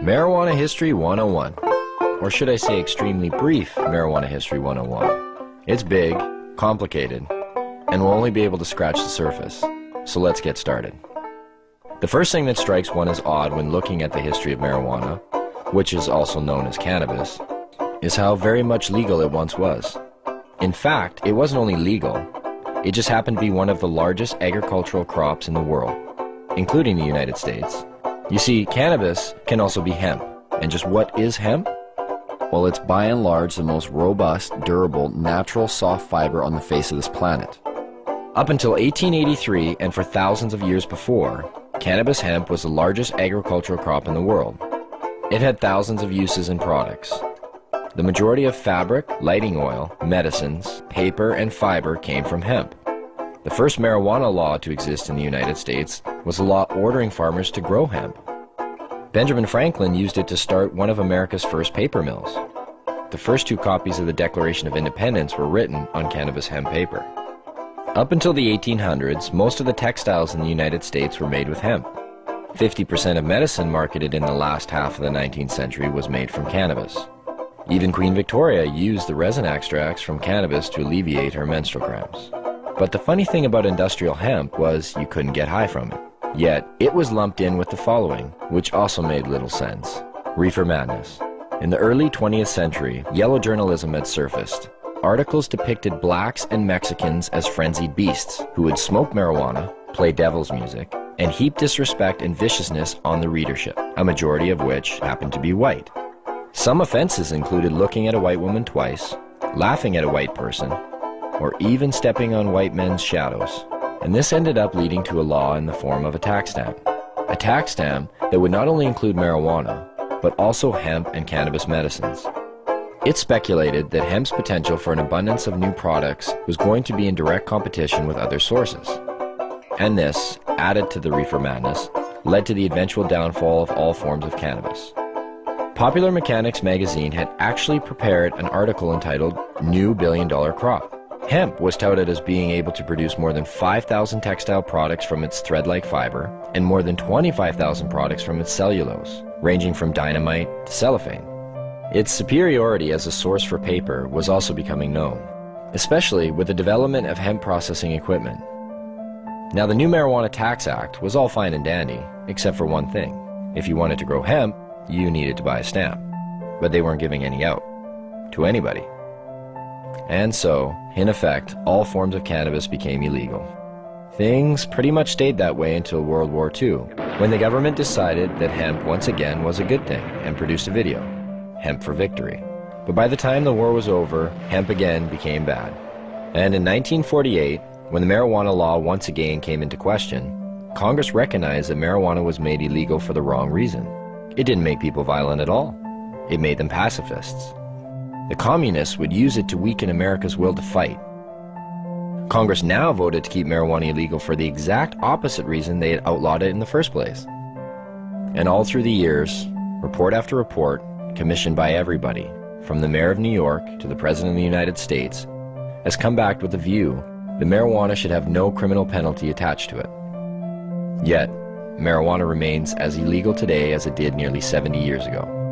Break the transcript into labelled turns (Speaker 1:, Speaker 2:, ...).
Speaker 1: Marijuana History 101, or should I say extremely brief Marijuana History 101. It's big, complicated, and we'll only be able to scratch the surface, so let's get started. The first thing that strikes one as odd when looking at the history of marijuana, which is also known as cannabis, is how very much legal it once was. In fact, it wasn't only legal, it just happened to be one of the largest agricultural crops in the world, including the United States. You see, cannabis can also be hemp. And just what is hemp? Well, it's by and large the most robust, durable, natural soft fiber on the face of this planet. Up until 1883, and for thousands of years before, cannabis hemp was the largest agricultural crop in the world. It had thousands of uses and products. The majority of fabric, lighting oil, medicines, paper, and fiber came from hemp. The first marijuana law to exist in the United States was a law ordering farmers to grow hemp. Benjamin Franklin used it to start one of America's first paper mills. The first two copies of the Declaration of Independence were written on cannabis hemp paper. Up until the 1800s, most of the textiles in the United States were made with hemp. 50% of medicine marketed in the last half of the 19th century was made from cannabis. Even Queen Victoria used the resin extracts from cannabis to alleviate her menstrual cramps. But the funny thing about industrial hemp was you couldn't get high from it. Yet, it was lumped in with the following, which also made little sense. Reefer madness. In the early 20th century, yellow journalism had surfaced. Articles depicted blacks and Mexicans as frenzied beasts who would smoke marijuana, play devil's music, and heap disrespect and viciousness on the readership, a majority of which happened to be white. Some offenses included looking at a white woman twice, laughing at a white person, or even stepping on white men's shadows. And this ended up leading to a law in the form of a tax stamp. A tax stamp that would not only include marijuana, but also hemp and cannabis medicines. It's speculated that hemp's potential for an abundance of new products was going to be in direct competition with other sources. And this, added to the reefer madness, led to the eventual downfall of all forms of cannabis. Popular Mechanics magazine had actually prepared an article entitled New Billion-Dollar Crop. Hemp was touted as being able to produce more than 5,000 textile products from its thread-like fiber and more than 25,000 products from its cellulose, ranging from dynamite to cellophane. Its superiority as a source for paper was also becoming known, especially with the development of hemp processing equipment. Now, the new Marijuana Tax Act was all fine and dandy, except for one thing. If you wanted to grow hemp, you needed to buy a stamp, but they weren't giving any out to anybody. And so, in effect, all forms of cannabis became illegal. Things pretty much stayed that way until World War II, when the government decided that hemp once again was a good thing and produced a video, Hemp for Victory. But by the time the war was over, hemp again became bad. And in 1948, when the marijuana law once again came into question, Congress recognized that marijuana was made illegal for the wrong reason. It didn't make people violent at all. It made them pacifists. The communists would use it to weaken America's will to fight. Congress now voted to keep marijuana illegal for the exact opposite reason they had outlawed it in the first place. And all through the years, report after report, commissioned by everybody, from the mayor of New York to the president of the United States, has come back with the view that marijuana should have no criminal penalty attached to it. Yet, marijuana remains as illegal today as it did nearly 70 years ago.